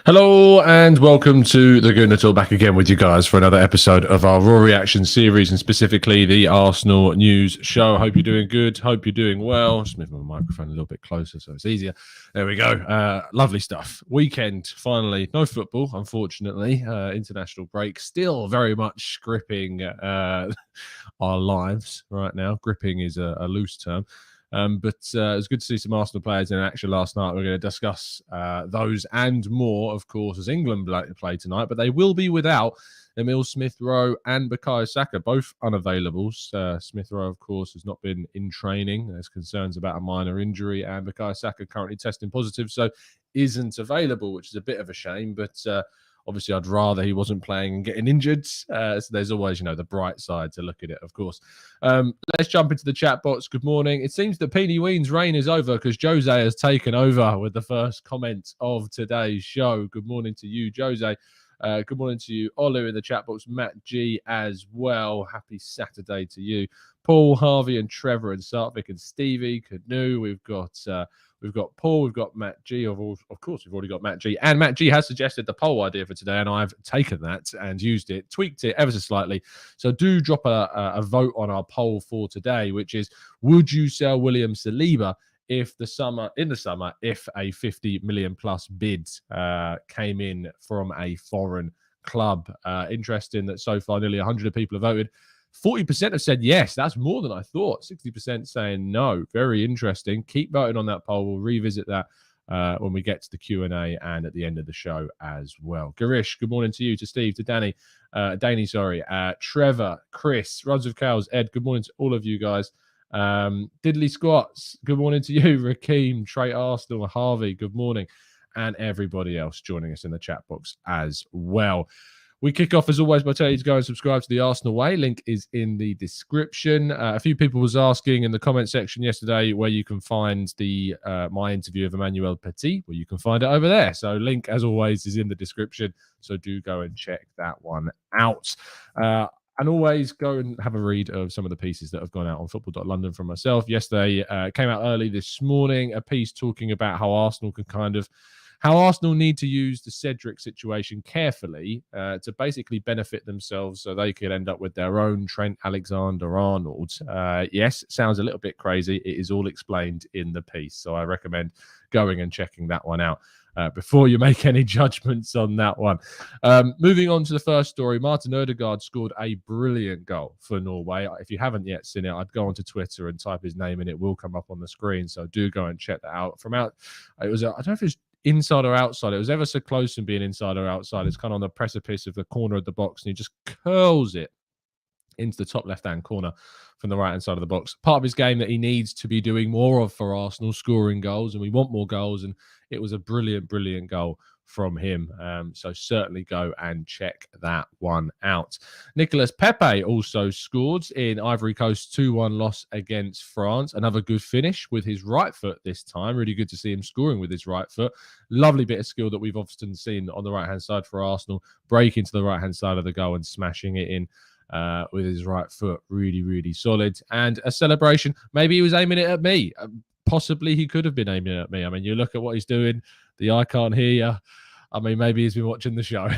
Hello and welcome to the Gooner Talk, back again with you guys for another episode of our Raw Reaction series, and specifically the Arsenal News Show. Hope you're doing good. Hope you're doing well. Just move my microphone a little bit closer so it's easier. There we go. Lovely stuff. Weekend, finally. No football, unfortunately. International break. Still very much gripping our lives right now. Gripping is a loose term. But it was good to see some Arsenal players in action last night. We're going to discuss those and more, of course, as England play tonight. But they will be without Emile Smith-Rowe and Bukayo Saka, both unavailable. Smith-Rowe, of course, has not been in training. There's concerns about a minor injury, and Bukayo Saka currently testing positive, so isn't available, which is a bit of a shame. But obviously, I'd rather he wasn't playing and getting injured. So there's always, the bright side to look at it, of course. Let's jump into the chat box. Good morning. It seems that Peony Ween's reign is over because Jose has taken over with the first comment of today's show. Good morning to you, Jose. Good morning to you, Olu, in the chat box. Matt G as well. Happy Saturday to you. Paul, Harvey, and Trevor, and Sartvik, and Stevie, Canoe. We've got Paul, we've got Matt G. Of course, we've already got Matt G. And Matt G has suggested the poll idea for today, and I've taken that and used it, tweaked it ever so slightly. So do drop a vote on our poll for today, which is, would you sell William Saliba in the summer, if a 50 million plus bid came in from a foreign club? Interesting that so far nearly 100 people have voted. 40% have said yes. That's more than I thought. 60% saying no. Very interesting. Keep voting on that poll. We'll revisit that when we get to the Q&A and at the end of the show as well. Garish, good morning to you, to Steve, to Danny, Trevor, Chris, Runs of Cows, Ed, good morning to all of you guys. Diddley Squats, good morning to you. Rakeem, Trey Arsenal, Harvey, good morning. And everybody else joining us in the chat box as well. We kick off, as always, by telling you to go and subscribe to the Arsenal Way. Link is in the description. A few people was asking in the comment section yesterday where you can find the my interview of Emmanuel Petit. Well, you can find it over there. So link, as always, is in the description. So do go and check that one out. And always go and have a read of some of the pieces that have gone out on football.london from myself. Yesterday, came out early this morning, a piece talking about how Arsenal need to use the Cedric situation carefully to basically benefit themselves so they could end up with their own Trent Alexander-Arnold. Yes, sounds a little bit crazy. It is all explained in the piece. So I recommend going and checking that one out before you make any judgments on that one. Moving on to the first story, Martin Odegaard scored a brilliant goal for Norway. If you haven't yet seen it, I'd go onto Twitter and type his name and it will come up on the screen. So do go and check that out. I don't know if it's inside or outside. It was ever so close from being inside or outside. It's kind of on the precipice of the corner of the box, and he just curls it into the top left-hand corner from the right-hand side of the box. Part of his game that he needs to be doing more of for Arsenal, scoring goals, and we want more goals, and it was a brilliant, brilliant goal from him. So certainly go and check that one out. Nicolas Pepe also scored in Ivory Coast's 2-1 loss against France. Another good finish with his right foot this time. Really good to see him scoring with his right foot. Lovely bit of skill that we've often seen on the right-hand side for Arsenal. Breaking to the right-hand side of the goal and smashing it in with his right foot. Really, really solid. And a celebration. Maybe he was aiming it at me. Possibly he could have been aiming at me. I mean, you look at what he's doing. The I can't hear you. I mean, maybe he's been watching the show.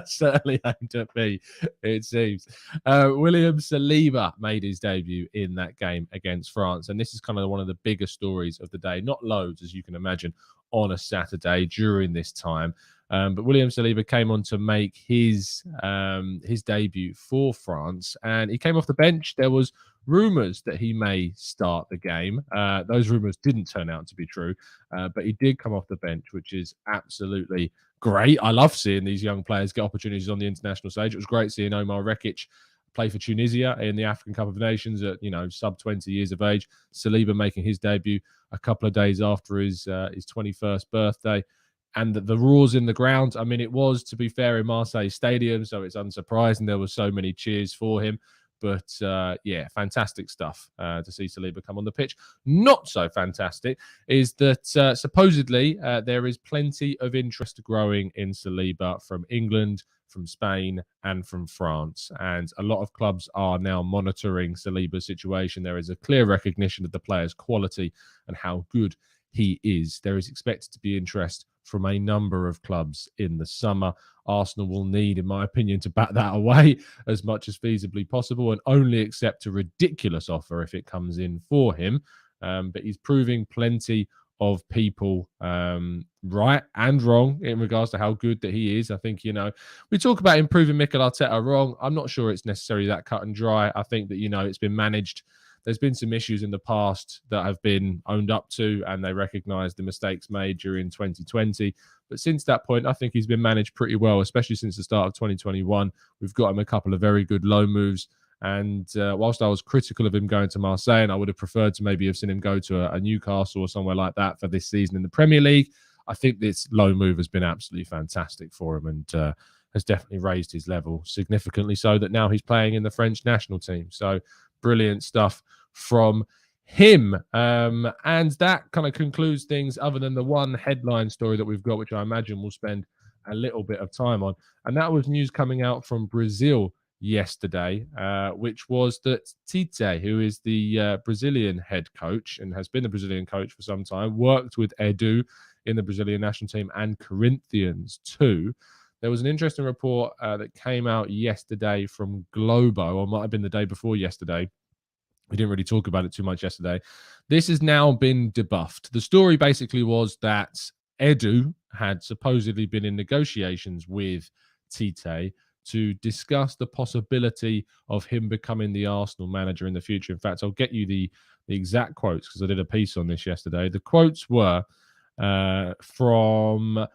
Certainly aimed at me, it seems. William Saliba made his debut in that game against France. And this is kind of one of the bigger stories of the day. Not loads, as you can imagine, on a Saturday during this time. But William Saliba came on to make his debut for France. And he came off the bench. There was rumours that he may start the game. Those rumours didn't turn out to be true, but he did come off the bench, which is absolutely great. I love seeing these young players get opportunities on the international stage. It was great seeing Omar Rekic play for Tunisia in the African Cup of Nations at sub 20 years of age. Saliba making his debut a couple of days after his 21st birthday. And the roars in the ground. I mean, it was, to be fair, in Marseille Stadium, so it's unsurprising there were so many cheers for him. But yeah, fantastic stuff to see Saliba come on the pitch. Not so fantastic is that supposedly there is plenty of interest growing in Saliba from England, from Spain, and from France. And a lot of clubs are now monitoring Saliba's situation. There is a clear recognition of the player's quality and how good he is. There is expected to be interest from a number of clubs in the summer. Arsenal will need, in my opinion, to bat that away as much as feasibly possible and only accept a ridiculous offer if it comes in for him. But he's proving plenty of people right and wrong in regards to how good that he is. I think, we talk about improving Mikel Arteta wrong. I'm not sure it's necessarily that cut and dry. I think that, it's been managed. There's been some issues in the past that have been owned up to, and they recognise the mistakes made during 2020. But since that point, I think he's been managed pretty well, especially since the start of 2021. We've got him a couple of very good loan moves. And whilst I was critical of him going to Marseille, and I would have preferred to maybe have seen him go to a Newcastle or somewhere like that for this season in the Premier League, I think this loan move has been absolutely fantastic for him and has definitely raised his level significantly so that now he's playing in the French national team. So brilliant stuff from him. And that kind of concludes things other than the one headline story that we've got, which I imagine we'll spend a little bit of time on. And that was news coming out from Brazil yesterday, which was that Tite, who is the Brazilian head coach and has been a Brazilian coach for some time, worked with Edu in the Brazilian national team and Corinthians too. There was an interesting report that came out yesterday from Globo, or might have been the day before yesterday. We didn't really talk about it too much yesterday. This has now been debuffed. The story basically was that Edu had supposedly been in negotiations with Tite to discuss the possibility of him becoming the Arsenal manager in the future. In fact, I'll get you the exact quotes because I did a piece on this yesterday. The quotes were from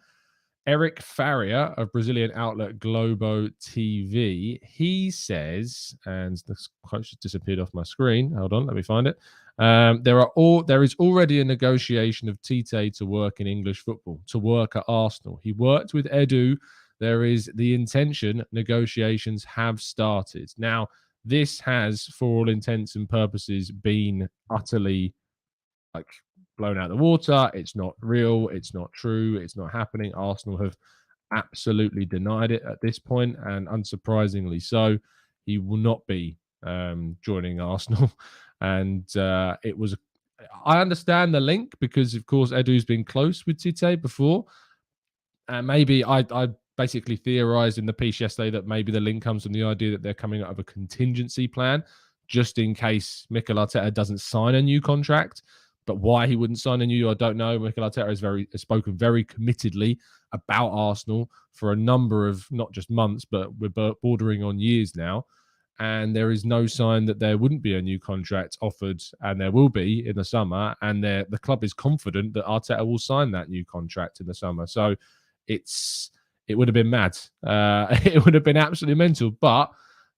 Eric Faria of Brazilian outlet Globo TV. He says, and the quote just disappeared off my screen. Hold on, let me find it. There is already a negotiation of Tite to work in English football, to work at Arsenal. He worked with Edu. There is the intention. Negotiations have started. Now, this has, for all intents and purposes, been utterly blown out of the water. It's not real. It's not true. It's not happening. Arsenal have absolutely denied it at this point, and unsurprisingly so, he will not be joining Arsenal. And it was, I understand the link because, of course, Edu's been close with Tite before. And maybe I basically theorized in the piece yesterday that maybe the link comes from the idea that they're coming out of a contingency plan just in case Mikel Arteta doesn't sign a new contract. But why he wouldn't sign a new, I don't know. Mikel Arteta has spoken very committedly about Arsenal for a number of not just months, but we're bordering on years now. And there is no sign that there wouldn't be a new contract offered, and there will be in the summer. And the club is confident that Arteta will sign that new contract in the summer. So it would have been mad. It would have been absolutely mental. But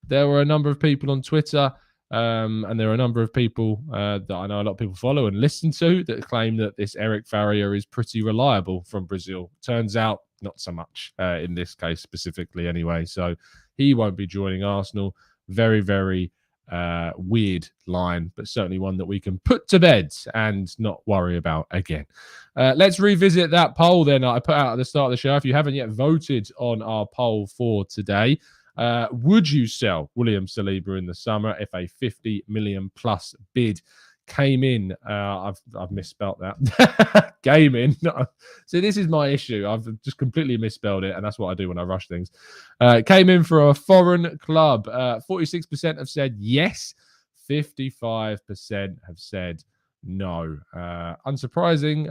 there were a number of people on Twitter, and there are a number of people that I know a lot of people follow and listen to that claim that this Eric Faria is pretty reliable from Brazil. Turns out not so much in this case specifically anyway. So he won't be joining Arsenal. Very, very weird line, but certainly one that we can put to bed and not worry about again. Let's revisit that poll then I put out at the start of the show. If you haven't yet voted on our poll for today, would you sell William Saliba in the summer if a 50 million plus bid came in? I've misspelt that. Came in. See, this is my issue. I've just completely misspelled it, and that's what I do when I rush things. Came in for a foreign club. 46% have said yes. 55% have said no. Unsurprising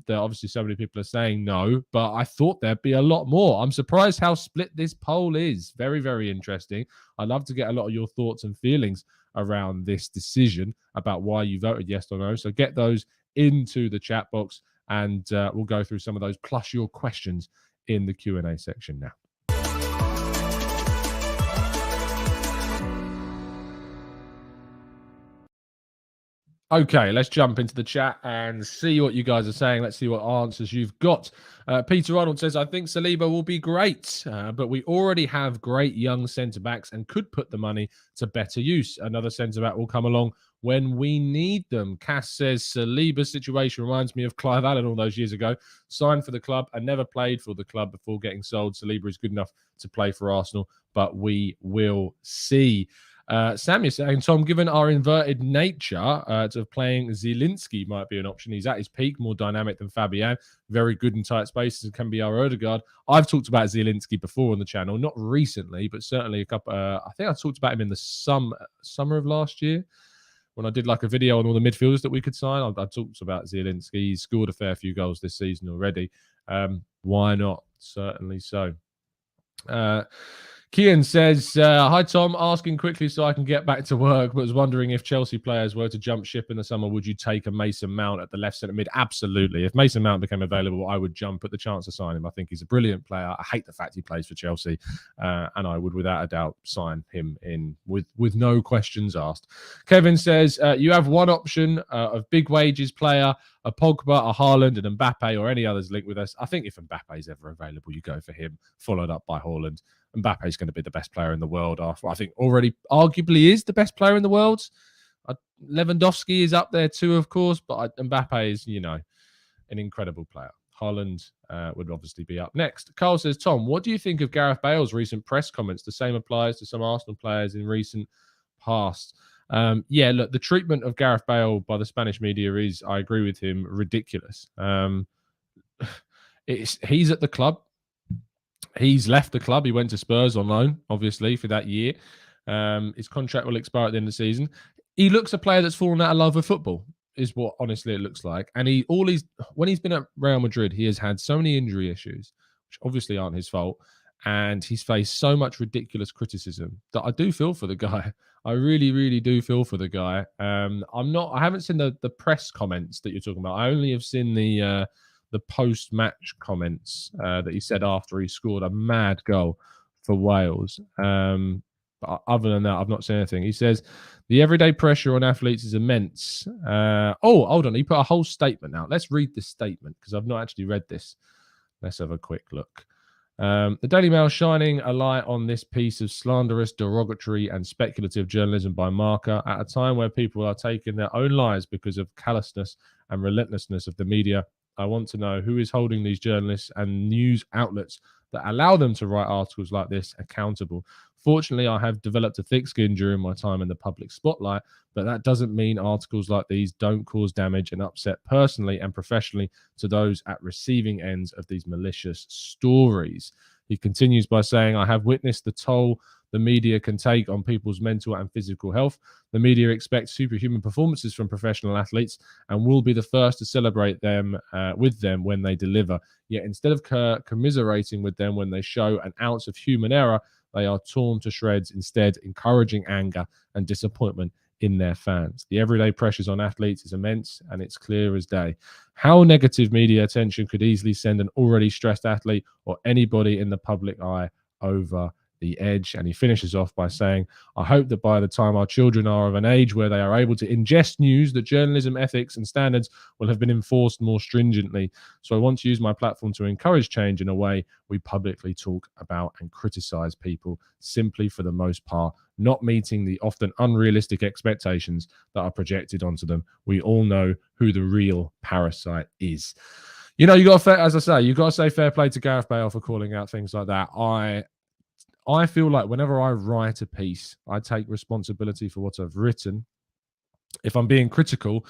that obviously so many people are saying no, but I thought there'd be a lot more. I'm surprised how split this poll is. Very, very interesting. I'd love to get a lot of your thoughts and feelings around this decision about why you voted yes or no. So get those into the chat box, and we'll go through some of those plus your questions in the Q&A section now. Okay, let's jump into the chat and see what you guys are saying. Let's see what answers you've got. Peter Arnold says, I think Saliba will be great, but we already have great young centre-backs and could put the money to better use. Another centre-back will come along when we need them. Cass says, Saliba's situation reminds me of Clive Allen all those years ago. Signed for the club and never played for the club before getting sold. Saliba is good enough to play for Arsenal, but we will see. Sam, you're saying, Tom, given our inverted nature to playing Zielinski might be an option. He's at his peak, more dynamic than Fabian, very good in tight spaces and can be our Odegaard. I've talked about Zielinski before on the channel, not recently, but certainly a couple. I think I talked about him in the summer of last year when I did like a video on all the midfielders that we could sign. I talked about Zielinski. He's scored a fair few goals this season already. Why not? Certainly so. Kian says, hi, Tom. Asking quickly so I can get back to work, but was wondering if Chelsea players were to jump ship in the summer, would you take a Mason Mount at the left centre mid? Absolutely. If Mason Mount became available, I would jump at the chance to sign him. I think he's a brilliant player. I hate the fact he plays for Chelsea, and I would without a doubt sign him in with no questions asked. Kevin says, you have one option of big wages player, a Pogba, a Haaland, an Mbappe, or any others linked with us. I think if Mbappe is ever available, you go for him, followed up by Haaland. Mbappe is going to be the best player in the world. I think already arguably is the best player in the world. Lewandowski is up there too, of course, but Mbappe is, an incredible player. Haaland would obviously be up next. Carl says, Tom, what do you think of Gareth Bale's recent press comments? The same applies to some Arsenal players in recent past. Yeah, look, the treatment of Gareth Bale by the Spanish media is, I agree with him, ridiculous. He's at the club. He's left the club. He went to Spurs on loan, obviously, for that year. His contract will expire at the end of the season. He looks a player that's fallen out of love with football, is what honestly it looks like. And when he's been at Real Madrid, he has had so many injury issues, which obviously aren't his fault. And he's faced so much ridiculous criticism that I do feel for the guy. I really, really do feel for the guy. I haven't seen the press comments that you're talking about. I only have seen the post-match comments that he said after he scored a mad goal for Wales. But other than that, I've not seen anything. He says, the everyday pressure on athletes is immense. Hold on. He put a whole statement out. Let's read this statement because I've not actually read this. Let's have a quick look. The Daily Mail shining a light on this piece of slanderous, derogatory and speculative journalism by Marca at a time where people are taking their own lives because of callousness and relentlessness of the media. I want to know who is holding these journalists and news outlets that allow them to write articles like this accountable. Fortunately, I have developed a thick skin during my time in the public spotlight, but that doesn't mean articles like these don't cause damage and upset personally and professionally to those at receiving ends of these malicious stories. He continues by saying, I have witnessed the toll the media can take on people's mental and physical health. The media expects superhuman performances from professional athletes and will be the first to celebrate them with them when they deliver. Yet instead of commiserating with them when they show an ounce of human error, they are torn to shreds, instead encouraging anger and disappointment in their fans. The everyday pressures on athletes is immense, and it's clear as day. How negative media attention could easily send an already stressed athlete or anybody in the public eye over the edge. And he finishes off by saying, I hope that by the time our children are of an age where they are able to ingest news, that journalism ethics and standards will have been enforced more stringently. So I want to use my platform to encourage change in a way we publicly talk about and criticize people simply for the most part, not meeting the often unrealistic expectations that are projected onto them. We all know who the real parasite is. You got to, as I say, you got to say fair play to Gareth Bale for calling out things like that. I feel like whenever I write a piece, I take responsibility for what I've written. If I'm being critical,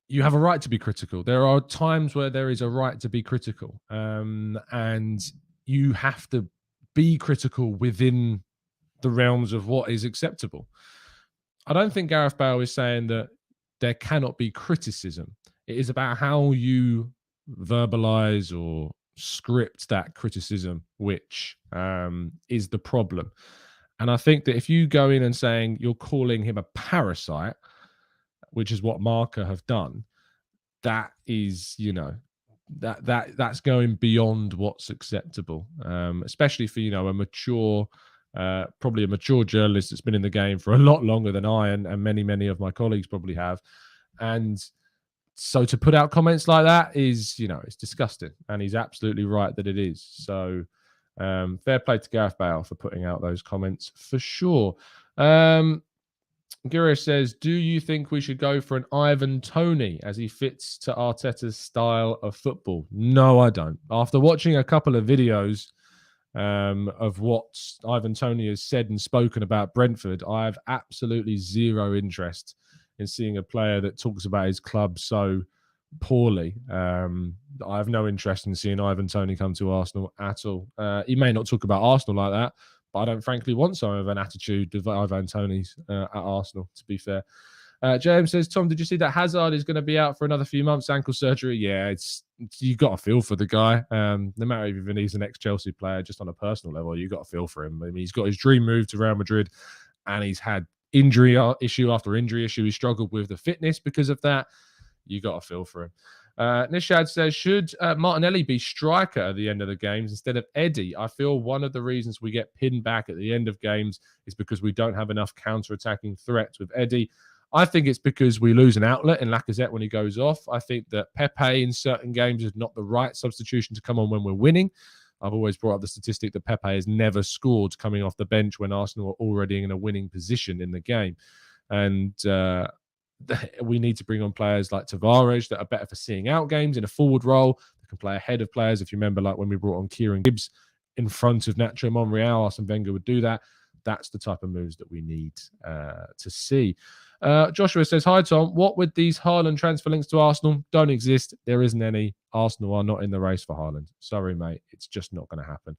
you have a right to be critical. There are times where there is a right to be critical, and you have to be critical within the realms of what is acceptable. I don't think Gareth Bale is saying that there cannot be criticism. It is about how you verbalize or script that criticism, which is the problem. And I think that if you go in and saying you're calling him a parasite, which is what Marca have done, that is, that's going beyond what's acceptable, especially for, a mature, probably a mature journalist that's been in the game for a lot longer than I and many, many of my colleagues probably have. And so to put out comments like that is, it's disgusting. And he's absolutely right that it is. So fair play to Gareth Bale for putting out those comments for sure. Guru says, do you think we should go for an Ivan Toney as he fits to Arteta's style of football? No, I don't. After watching a couple of videos of what Ivan Toney has said and spoken about Brentford, I have absolutely zero interest in seeing a player that talks about his club so poorly. I have no interest in seeing Ivan Toney come to Arsenal at all. He may not talk about Arsenal like that, but I don't frankly want some of an attitude of Ivan Toney's at Arsenal, to be fair. James says, Tom, did you see that Hazard is going to be out for another few months, ankle surgery? Yeah, you got to feel for the guy. No matter if he's an ex-Chelsea player, just on a personal level, you got to feel for him. I mean, he's got his dream move to Real Madrid, and he's had injury issue after injury issue. He struggled with the fitness because of that. You got to feel for him. Nishad says, should Martinelli be striker at the end of the games instead of Eddie? I feel one of the reasons we get pinned back at the end of games is because we don't have enough counter-attacking threats with Eddie. I think it's because we lose an outlet in Lacazette when he goes off. I think that Pepe in certain games is not the right substitution to come on when we're winning. I've always brought up the statistic that Pepe has never scored coming off the bench when Arsenal are already in a winning position in the game. And we need to bring on players like Tavares that are better for seeing out games in a forward role, that can play ahead of players. If you remember, like when we brought on Kieran Gibbs in front of Nacho Monreal, Arsene Wenger would do that. That's the type of moves that we need to see. Joshua says, hi, Tom. What with these Haaland transfer links to Arsenal? Don't exist. There isn't any. Arsenal are not in the race for Haaland. Sorry, mate. It's just not going to happen.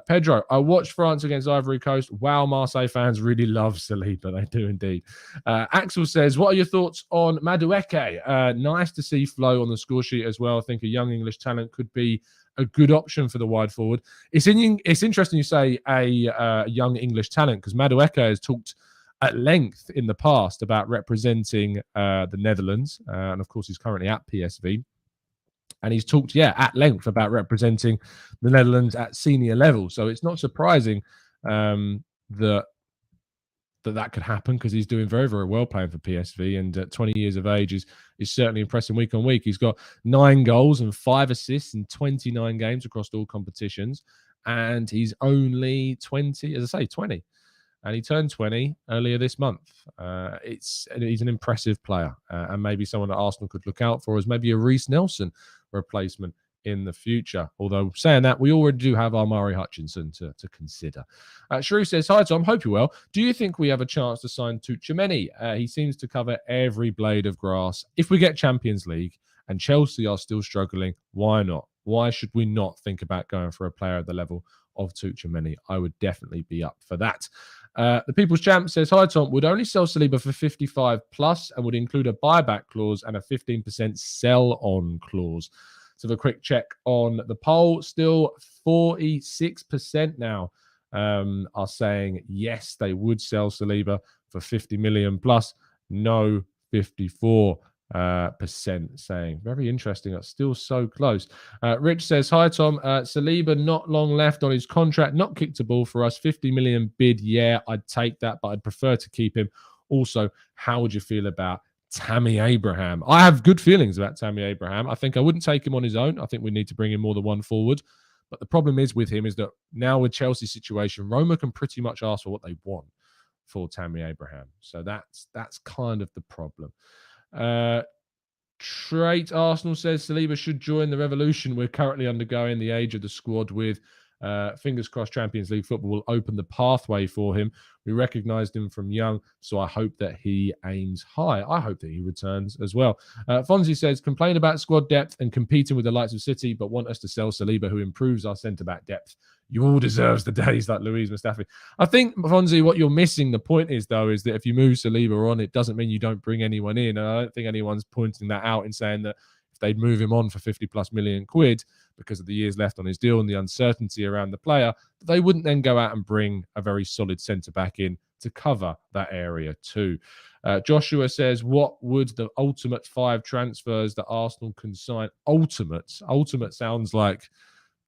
Pedro, I watched France against Ivory Coast. Wow, Marseille fans really love Saliba. They do indeed. Axel says, what are your thoughts on Madueke? Nice to see Flo on the score sheet as well. I think a young English talent could be a good option for the wide forward. It's interesting you say a young English talent, because Madueke has talked at length in the past about representing the Netherlands. And of course, he's currently at PSV. And he's talked, at length about representing the Netherlands at senior level. So it's not surprising that could happen, because he's doing very, very well playing for PSV. And at 20 years of age is certainly impressing week on week. He's got 9 goals and 5 assists in 29 games across all competitions. And he's only 20, as I say, 20. And he turned 20 earlier this month. He's an impressive player, and maybe someone that Arsenal could look out for as maybe a Reece Nelson replacement in the future. Although saying that, we already do have our Murray Hutchinson to consider. Shrew says, hi, Tom. Hope you're well. Do you think we have a chance to sign Tchouaméni? He seems to cover every blade of grass. If we get Champions League and Chelsea are still struggling, why not? Why should we not think about going for a player at the level of Tchouaméni? I would definitely be up for that. The People's Champ says, hi, Tom. Would only sell Saliba for 55 plus and would include a buyback clause and a 15% sell-on clause. So the quick check on the poll, still 46% now are saying yes, they would sell Saliba for 50 million plus. No, 54%. Saying very interesting. That's still so close. Rich says, hi, Tom. Saliba not long left on his contract, not kicked a ball for us. 50 million bid. Yeah, I'd take that, but I'd prefer to keep him. Also, how would you feel about Tammy Abraham? I have good feelings about Tammy Abraham. I think I wouldn't take him on his own. I think we need to bring in more than one forward. But the problem is with him is that now with Chelsea's situation, Roma can pretty much ask for what they want for Tammy Abraham. So that's kind of the problem. Trait Arsenal says Saliba should join the revolution we're currently undergoing. The age of the squad with fingers crossed Champions League football will open the pathway for him. We recognised him from young, so I hope that he aims high. I hope that he returns as well. Fonzie says, complain about squad depth and competing with the likes of City, but want us to sell Saliba, who improves our centre-back depth. You all deserves the days like Louise Mustafi. I think, Fonzie, what you're missing, the point is, though, is that if you move Saliba on, it doesn't mean you don't bring anyone in. And I don't think anyone's pointing that out and saying that if they'd move him on for 50 plus million quid because of the years left on his deal and the uncertainty around the player, they wouldn't then go out and bring a very solid centre-back in to cover that area too. Joshua says, what would the ultimate 5 transfers that Arsenal can sign? Ultimate sounds like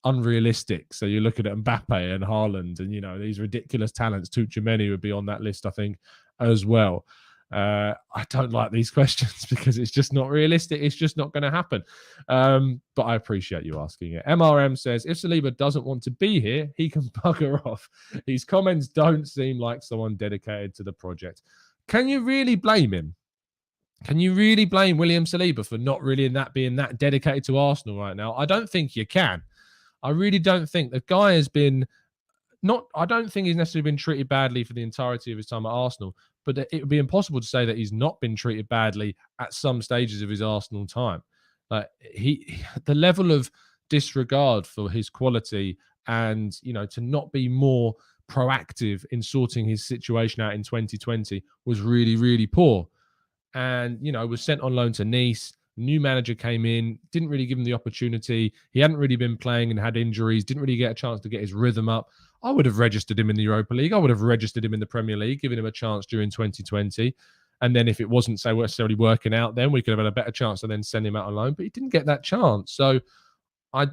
unrealistic. So you look at Mbappe and Haaland and, these ridiculous talents. Tchouaméni would be on that list, I think, as well. I don't like these questions because it's just not realistic. It's just not going to happen. But I appreciate you asking it. MRM says, if Saliba doesn't want to be here, he can bugger off. His comments don't seem like someone dedicated to the project. Can you really blame him? Can you really blame William Saliba for not really being that dedicated to Arsenal right now? I don't think you can. I really don't think. The guy has been I don't think he's necessarily been treated badly for the entirety of his time at Arsenal, but it would be impossible to say that he's not been treated badly at some stages of his Arsenal time. Like the level of disregard for his quality and, to not be more proactive in sorting his situation out in 2020 was really, really poor. And, was sent on loan to Nice. New manager came in, didn't really give him the opportunity. He hadn't really been playing and had injuries, didn't really get a chance to get his rhythm up. I would have registered him in the Europa League. I would have registered him in the Premier League, giving him a chance during 2020. And then if it wasn't so necessarily working out, then we could have had a better chance to then send him out on loan. But he didn't get that chance. So I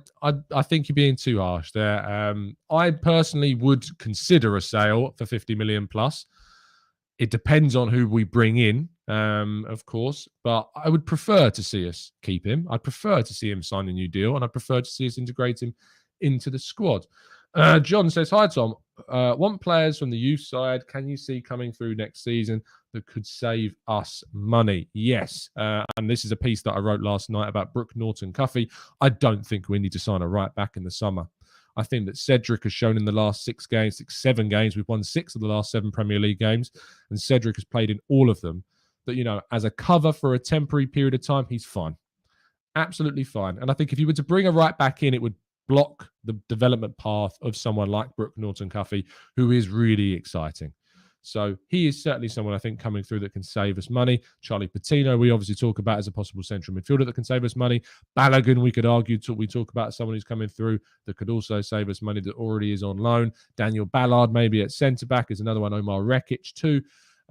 think you're being too harsh there. I personally would consider a sale for 50 million plus. It depends on who we bring in, of course, but I would prefer to see us keep him. I'd prefer to see him sign a new deal, and I'd prefer to see us integrate him into the squad. John says, hi, Tom. Want players from the youth side can you see coming through next season that could save us money? Yes. And this is a piece that I wrote last night about Brooke Norton-Cuffy. I don't think we need to sign a right back in the summer. I think that Cedric has shown in the last 7 games, we've won 6 of the last 7 Premier League games, and Cedric has played in all of them. That, as a cover for a temporary period of time, he's fine. Absolutely fine. And I think if you were to bring a right back in, it would block the development path of someone like Brooke Norton-Cuffy, who is really exciting. So he is certainly someone I think coming through that can save us money. Charlie Patino, we obviously talk about as a possible central midfielder that can save us money. Balogun, we could argue, we talk about someone who's coming through that could also save us money that already is on loan. Daniel Ballard, maybe at centre-back, is another one. Omar Rekic, too.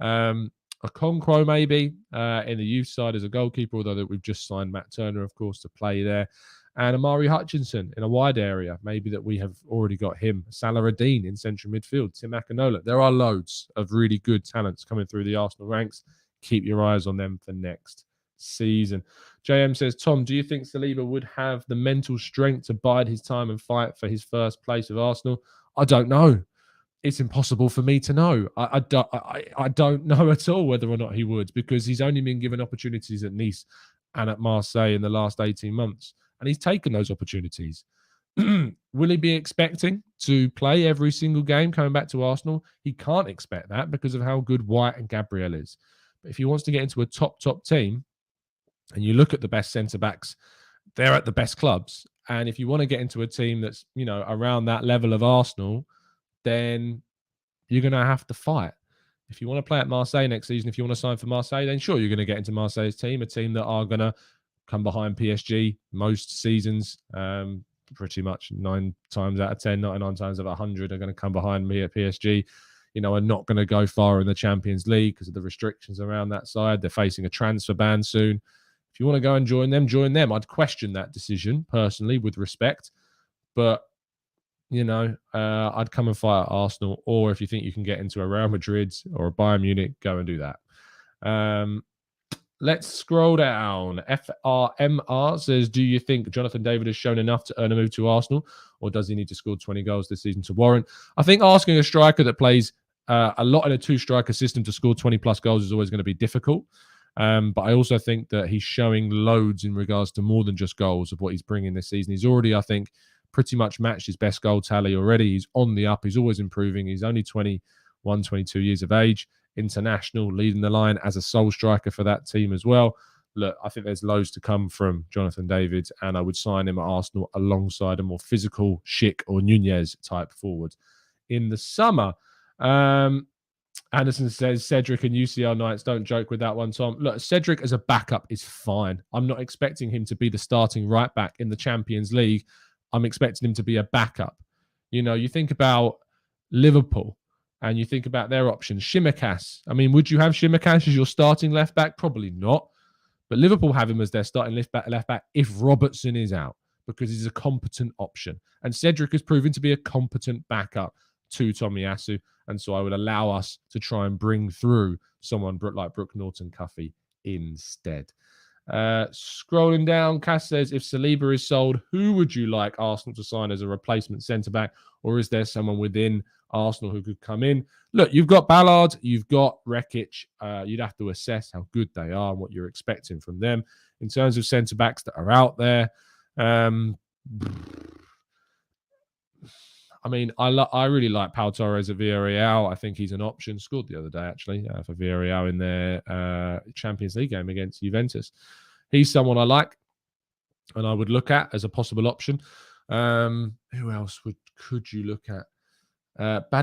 Okonkwo, maybe, in the youth side as a goalkeeper, although that we've just signed Matt Turner, of course, to play there. And Amari Hutchinson in a wide area, maybe that we have already got him. Salah Radin in central midfield, Tim Akinola. There are loads of really good talents coming through the Arsenal ranks. Keep your eyes on them for next season. JM says, Tom, do you think Saliba would have the mental strength to bide his time and fight for his first place with Arsenal? I don't know. It's impossible for me to know. I don't know at all whether or not he would, because he's only been given opportunities at Nice and at Marseille in the last 18 months. And he's taken those opportunities. Will he be expecting to play every single game coming back to Arsenal? He can't expect that because of how good White and Gabriel is. But if he wants to get into a top team, and you look at the best centre-backs, they're at the best clubs. And if you want to get into a team that's, around that level of Arsenal, then you're going to have to fight. If you want to play at Marseille next season, if you want to sign for Marseille, then sure, you're going to get into Marseille's team, a team that are going to come behind PSG most seasons, pretty much 9 times out of 10, 99 times out of 100 are going to come behind me at PSG. Are not going to go far in the Champions League because of the restrictions around that side. They're facing a transfer ban soon. If you want to go and join them, join them. I'd question that decision personally, with respect, but I'd come and fight at Arsenal, or if you think you can get into a Real Madrid or a Bayern Munich, go and do that. Let's scroll down. FRMR says, do you think Jonathan David has shown enough to earn a move to Arsenal, or does he need to score 20 goals this season to warrant? I think asking a striker that plays a lot in a 2-striker system to score 20-plus goals is always going to be difficult. But I also think that he's showing loads in regards to more than just goals of what he's bringing this season. He's already, I think, pretty much matched his best goal tally already. He's on the up. He's always improving. He's only 21, 22 years of age. International, leading the line as a sole striker for that team as well. Look, I think there's loads to come from Jonathan David, and I would sign him at Arsenal alongside a more physical Schick or Nunez type forward in the summer. Anderson says, Cedric and UCL Knights, don't joke with that one, Tom. Look, Cedric as a backup is fine. I'm not expecting him to be the starting right back in the Champions League. I'm expecting him to be a backup. You think about Liverpool, and you think about their options. Shimikas. I mean, would you have Shimikas as your starting left back? Probably not. But Liverpool have him as their starting left back if Robertson is out, because he's a competent option. And Cedric has proven to be a competent backup to Tomiyasu. And so I would allow us to try and bring through someone like Brooke Norton-Cuffy instead. Scrolling down, Cass says, if Saliba is sold, who would you like Arsenal to sign as a replacement centre-back? Or is there someone within Arsenal who could come in? Look, you've got Ballard, you've got Rekic. You'd have to assess how good they are and what you're expecting from them. In terms of centre-backs that are out there, I mean, I really like Pau Torres at Villarreal. I think he's an option. Scored the other day, actually, for Villarreal in their Champions League game against Juventus. He's someone I like and I would look at as a possible option. Who else could you look at?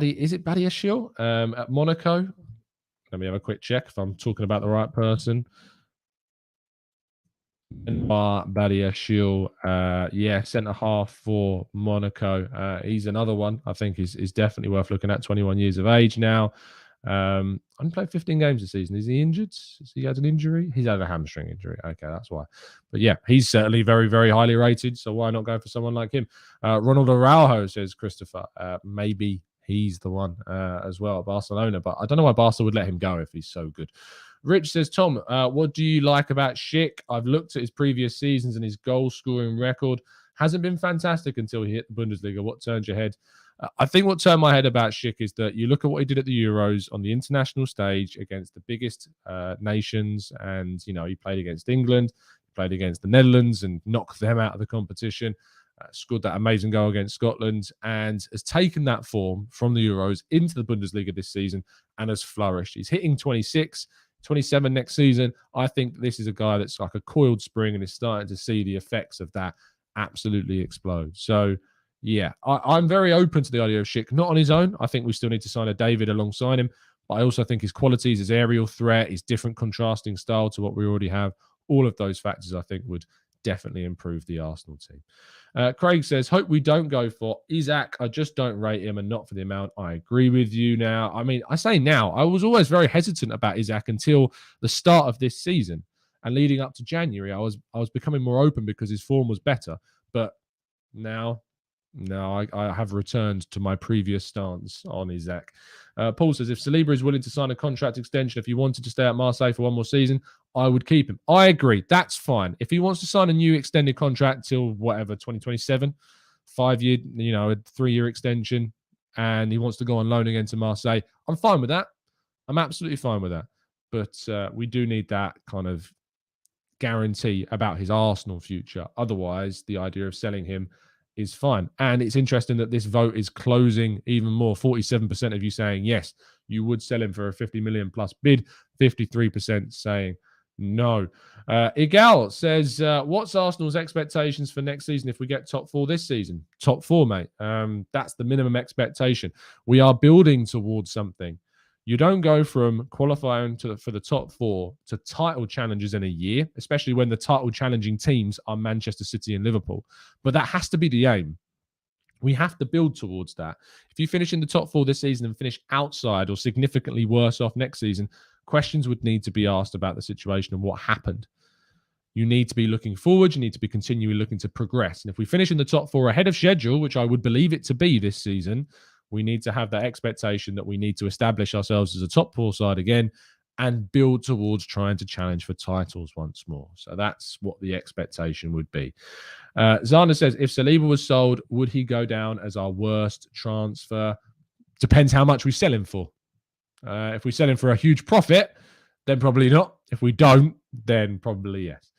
Is it Badiashile at Monaco? Let me have a quick check if I'm talking about the right person. Badiashile, centre half for Monaco. He's another one I think is definitely worth looking at. 21 years of age now. Only played 15 games this season. Is he injured? Has he had an injury? He's had a hamstring injury. Okay, that's why. But yeah, he's certainly very, very highly rated. So why not go for someone like him? Ronald Araujo, says Christopher. Maybe he's the one as well at Barcelona. But I don't know why Barca would let him go if he's so good. Rich says, Tom, what do you like about Schick? I've looked at his previous seasons and his goal-scoring record. Hasn't been fantastic until he hit the Bundesliga. What turned your head? I think what turned my head about Schick is that you look at what he did at the Euros on the international stage against the biggest nations, and he played against England, played against the Netherlands, and knocked them out of the competition. Scored that amazing goal against Scotland, and has taken that form from the Euros into the Bundesliga this season and has flourished. He's hitting 26, 27 next season. I think this is a guy that's like a coiled spring and is starting to see the effects of that absolutely explode. So yeah, I'm very open to the idea of Schick. Not on his own. I think we still need to sign a David alongside him. But I also think his qualities, his aerial threat, his different contrasting style to what we already have, all of those factors I think would definitely improve the Arsenal team. Craig says, hope we don't go for Isak. I just don't rate him, and not for the amount. I agree with you now. I mean, I say now. I was always very hesitant about Isak until the start of this season. And leading up to January, I was becoming more open because his form was better. But now... No, I have returned to my previous stance on Isak. Paul says, if Saliba is willing to sign a contract extension, if he wanted to stay at Marseille for one more season, I would keep him. I agree. That's fine. If he wants to sign a new extended contract till whatever, 2027, 5-year, a 3-year extension, and he wants to go on loan again to Marseille, I'm fine with that. I'm absolutely fine with that. But we do need that kind of guarantee about his Arsenal future. Otherwise, the idea of selling him is fine. And it's interesting that this vote is closing even more. 47% of you saying yes, you would sell him for a 50 million plus bid. 53% saying no. Igal says, what's Arsenal's expectations for next season if we get top 4 this season? Top 4, mate. That's the minimum expectation. We are building towards something. You don't go from qualifying for the top 4 to title challenges in a year, especially when the title challenging teams are Manchester City and Liverpool. But that has to be the aim. We have to build towards that. If you finish in the top 4 this season and finish outside or significantly worse off next season, questions would need to be asked about the situation and what happened. You need to be looking forward. You need to be continually looking to progress. And if we finish in the top 4 ahead of schedule, which I would believe it to be this season, we need to have that expectation that we need to establish ourselves as a top 4 side again and build towards trying to challenge for titles once more. So that's what the expectation would be. Zana says, if Saliba was sold, would he go down as our worst transfer? Depends how much we sell him for. If we sell him for a huge profit, then probably not. If we don't, then probably yes.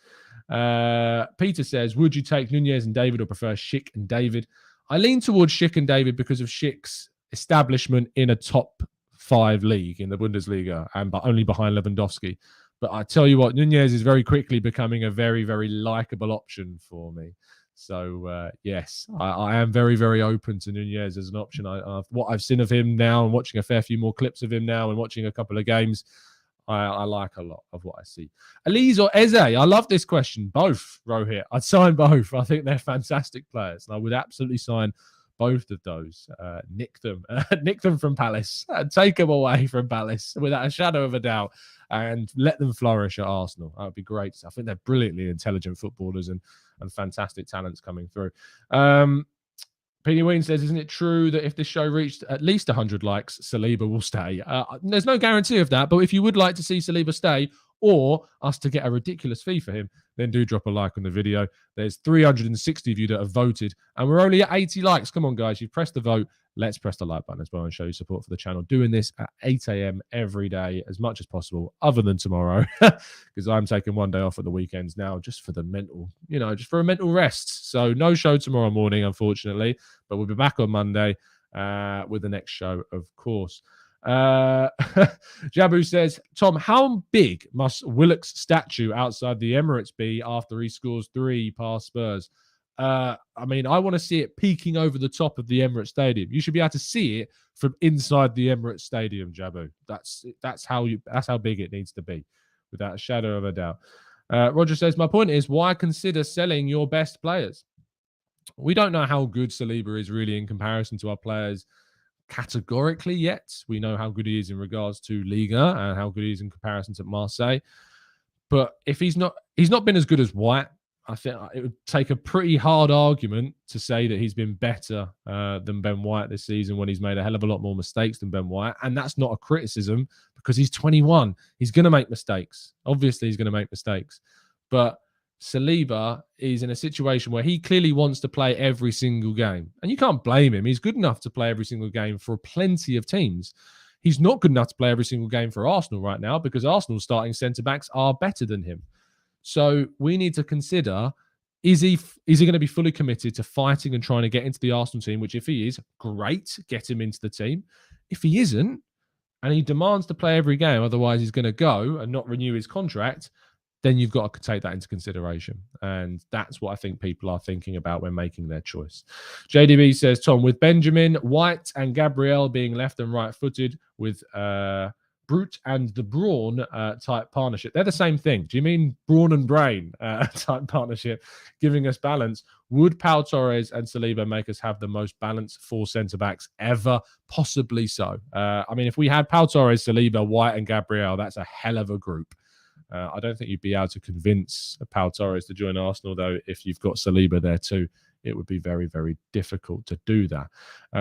Peter says, would you take Nunez and David or prefer Schick and David? I lean towards Schick and David because of Schick's establishment in a top 5 league in the Bundesliga, and but only behind Lewandowski. But I tell you what, Nunez is very quickly becoming a very, very likable option for me. So, yes, I am very, very open to Nunez as an option. What I've seen of him now and watching a fair few more clips of him now and watching a couple of games, I like a lot of what I see. Elise or Eze? I love this question. Both, Rohit. I'd sign both. I think they're fantastic players. And I would absolutely sign both of those. Nick them from Palace. Take them away from Palace without a shadow of a doubt and let them flourish at Arsenal. That would be great. I think they're brilliantly intelligent footballers and fantastic talents coming through. Penny Ween says, isn't it true that if this show reached at least 100 likes, Saliba will stay? There's no guarantee of that, but if you would like to see Saliba stay or us to get a ridiculous fee for him, then do drop a like on the video. There's 360 of you that have voted, and we're only at 80 likes. Come on, guys. You've pressed the vote. let's press the like button as well and show your support for the channel. Doing this at 8 a.m. every day as much as possible, other than tomorrow, because I'm taking one day off at the weekends now just for the mental, just for a mental rest. So no show tomorrow morning, unfortunately, but we'll be back on Monday with the next show, of course. Jabu says, Tom, how big must Willock's statue outside the Emirates be after he scores 3 past Spurs? I want to see it peeking over the top of the Emirates Stadium. You should be able to see it from inside the Emirates Stadium, Jabu. That's how big it needs to be, without a shadow of a doubt. Roger says, my point is, why consider selling your best players? We don't know how good Saliba is really in comparison to our players categorically yet. We know how good he is in regards to Liga and how good he is in comparison to Marseille. But if he's not been as good as White, I think it would take a pretty hard argument to say that he's been better than Ben White this season, when he's made a hell of a lot more mistakes than Ben White. And that's not a criticism, because he's 21. He's going to make mistakes. Obviously, he's going to make mistakes. But Saliba is in a situation where he clearly wants to play every single game. And you can't blame him. He's good enough to play every single game for plenty of teams. He's not good enough to play every single game for Arsenal right now, because Arsenal's starting centre-backs are better than him. So we need to consider, is he going to be fully committed to fighting and trying to get into the Arsenal team, which if he is, great, get him into the team. If he isn't, and he demands to play every game, otherwise he's going to go and not renew his contract, then you've got to take that into consideration. And that's what I think people are thinking about when making their choice. JDB says, Tom, with Benjamin, White and Gabriel being left and right-footed with Brute and the Brawn type partnership. They're the same thing. Do you mean brawn and brain type partnership, giving us balance? Would Pau Torres and Saliba make us have the most balanced 4 centre-backs ever? Possibly so. If we had Pau Torres, Saliba, White and Gabriel, that's a hell of a group. I don't think you'd be able to convince Pau Torres to join Arsenal, though, if you've got Saliba there too. It would be very, very difficult to do that.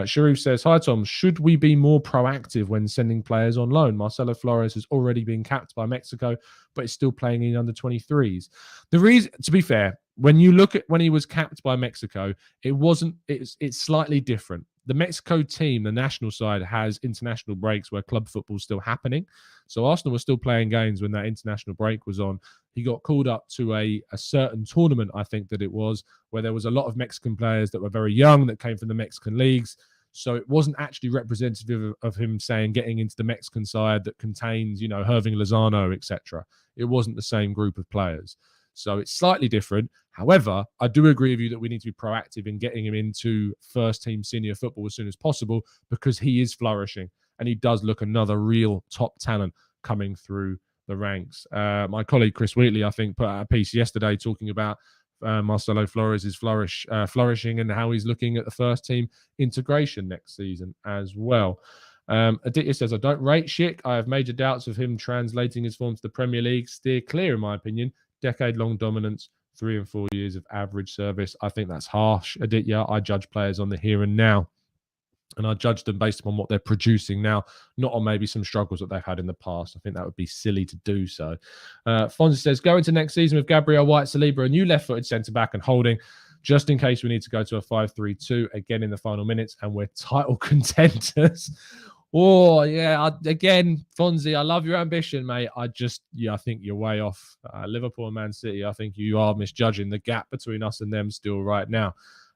Sharif says, hi, Tom. Should we be more proactive when sending players on loan? Marcelo Flores has already been capped by Mexico, but is still playing in under 23s. The reason, to be fair, when you look at when he was capped by Mexico, it's slightly different. The Mexico team, the national side, has international breaks where club football is still happening. So Arsenal was still playing games when that international break was on. He got called up to a certain tournament, I think that it was, where there was a lot of Mexican players that were very young that came from the Mexican leagues. So it wasn't actually representative of him saying getting into the Mexican side that contains, Irving Lozano, etc. It wasn't the same group of players. So it's slightly different. However, I do agree with you that we need to be proactive in getting him into first-team senior football as soon as possible, because he is flourishing and he does look another real top talent coming through the ranks. My colleague Chris Wheatley, I think, put out a piece yesterday talking about Marcelo Flores' flourishing and how he's looking at the first-team integration next season as well. Aditya says, I don't rate Schick. I have major doubts of him translating his form to the Premier League. Steer clear, in my opinion. Decade-long dominance, 3 and 4 years of average service. I think that's harsh, Aditya. I judge players on the here and now, and I judge them based upon what they're producing now, not on maybe some struggles that they've had in the past. I think that would be silly to do so. Fonzie says, go into next season with Gabriel, White, Saliba, a new left-footed centre-back and Holding, just in case we need to go to a 5-3-2 again in the final minutes and we're title contenders. Oh, yeah. Again, Fonzie, I love your ambition, mate. I think you're way off. Liverpool and Man City, I think you are misjudging the gap between us and them still right now.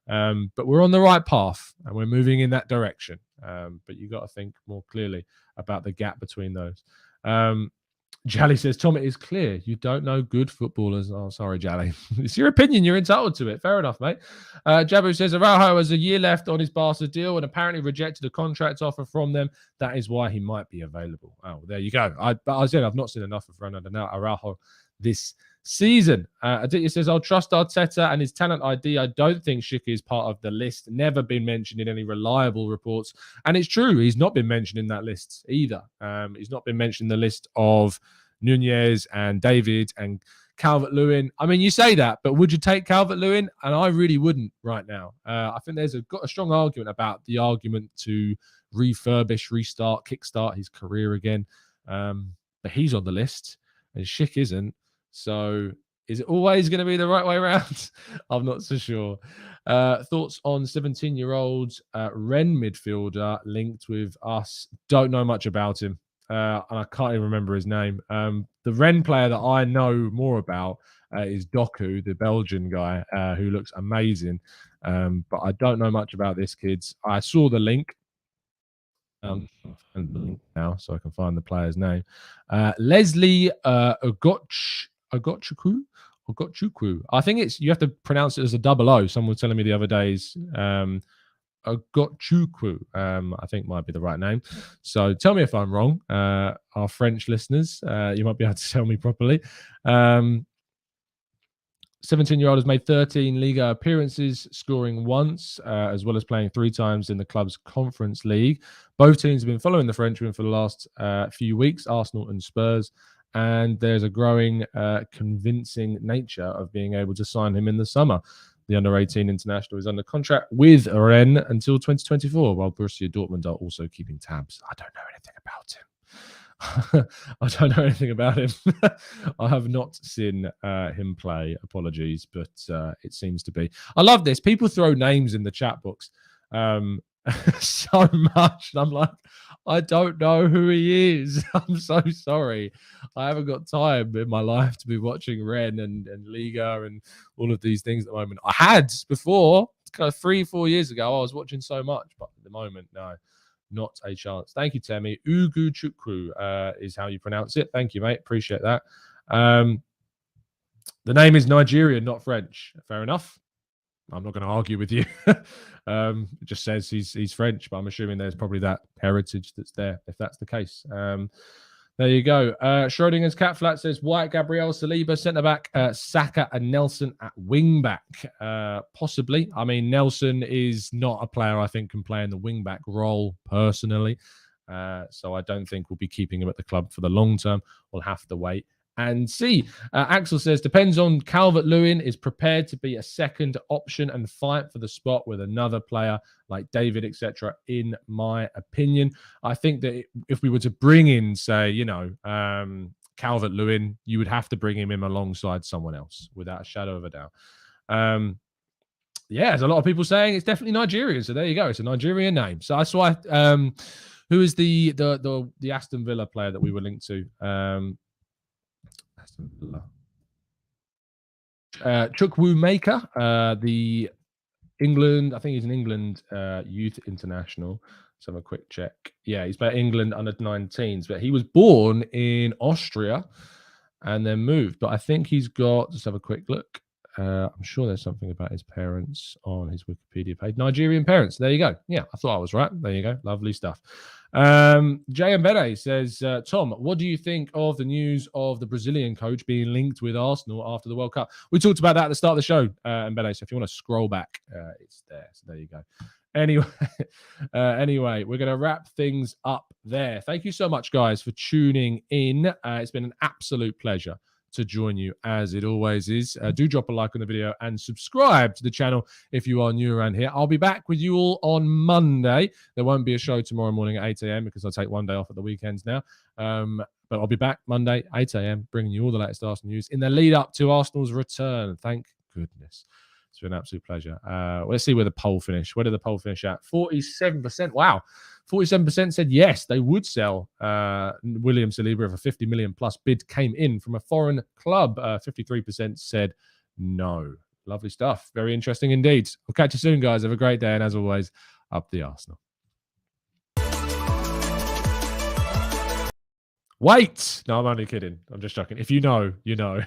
But we're on the right path and we're moving in that direction. But you've got to think more clearly about the gap between those. Jally says, Tom, it is clear you don't know good footballers. Oh, sorry, Jally. It's your opinion. You're entitled to it. Fair enough, mate. Jabu says, Araujo has a year left on his Barca deal and apparently rejected a contract offer from them. That is why he might be available. Oh, there you go. I said I've not seen enough of Ronaldo Araujo this season. Aditya says, I'll trust Arteta and his talent ID. I don't think Schick is part of the list. Never been mentioned in any reliable reports. And it's true, he's not been mentioned in that list either. He's not been mentioned in the list of Nunez and David and Calvert-Lewin. I mean, you say that, but would you take Calvert-Lewin? And I really wouldn't right now. I think there's got a strong argument about the argument to refurbish, restart, kickstart his career again. But he's on the list and Schick isn't. So Is it always going to be the right way around? I'm not so sure. Thoughts on 17-year-old Ren midfielder linked with us? Don't know much about him. And I can't even remember his name. The Ren player that I know more about is Doku, the Belgian guy, who looks amazing. But I don't know much about this kid. I saw the link. The link now, so I can find the player's name. Leslie Ogotchukwu. I think you have to pronounce it as a double O. Someone was telling me the other days. Ogotchukwu, I think might be the right name. So tell me if I'm wrong. Our French listeners, you might be able to tell me properly. 17-year-old has made 13 Liga appearances, scoring once, as well as playing 3 times in the club's Conference League. Both teams have been following the Frenchman for the last few weeks, Arsenal and Spurs, and there's a growing, convincing nature of being able to sign him in the summer. The under-18 international is under contract with Rennes until 2024, while Borussia Dortmund are also keeping tabs. I don't know anything about him. I don't know anything about him. I have not seen him play. Apologies, but it seems to be. I love this. People throw names in the chat box so much. And I'm like, I don't know who he is. I'm so sorry. I haven't got time in my life to be watching Rennes and Liga and all of these things at the moment. I had before, kind of 3-4 years ago. I was watching so much, but at the moment, no. Not a chance. Thank you, Temi. Uguchukwu is how you pronounce it. Thank you, mate. Appreciate that. The name is Nigerian, not French. Fair enough. I'm not going to argue with you. It just says he's French, but I'm assuming there's probably that heritage that's there, if that's the case. There you go. Schrodinger's Cat Flat says White, Gabriel, Saliba, centre-back, Saka and Nelson at wing-back. Possibly. I mean, Nelson is not a player I think can play in the wing-back role personally. So I don't think we'll be keeping him at the club for the long term. We'll have to wait and see. Axel says, depends on Calvert-Lewin is prepared to be a second option and fight for the spot with another player like David, etc. In my opinion, I think that if we were to bring in, say, Calvert-Lewin, you would have to bring him in alongside someone else without a shadow of a doubt. There's a lot of people saying it's definitely Nigerian. So there you go. It's a Nigerian name. So that's why. Who is the Aston Villa player that we were linked to? Aston Villa. Chukwuemeka, the England, I think he's an England youth international. Let's have a quick check. Yeah, he's played England under 19s, but he was born in Austria and then moved. But I think he's got, let's have a quick look. I'm sure there's something about his parents on his Wikipedia page. Nigerian parents. There you go. Yeah, I thought I was right. There you go. Lovely stuff. Jay Mbede says, Tom, what do you think of the news of the Brazilian coach being linked with Arsenal after the World Cup? We talked about that at the start of the show, Mbede. So if you want to scroll back, it's there. So there you go. Anyway, we're going to wrap things up there. Thank you so much, guys, for tuning in. It's been an absolute pleasure to join you, as it always is. Do drop a like on the video and subscribe to the channel if you are new around here. I'll be back with you all on Monday. There won't be a show tomorrow morning at 8 a.m. because I'll take one day off at the weekends now. But I'll be back Monday, 8 a.m., bringing you all the latest Arsenal news in the lead up to Arsenal's return. Thank goodness. It's been an absolute pleasure. Let's see where the poll finished. Where did the poll finish at? 47%. Wow. 47% said yes, they would sell William Saliba if a 50 million plus bid came in from a foreign club. 53% said no. Lovely stuff. Very interesting indeed. We'll catch you soon, guys. Have a great day. And as always, up the Arsenal. Wait. No, I'm only kidding. I'm just joking. If you know, you know.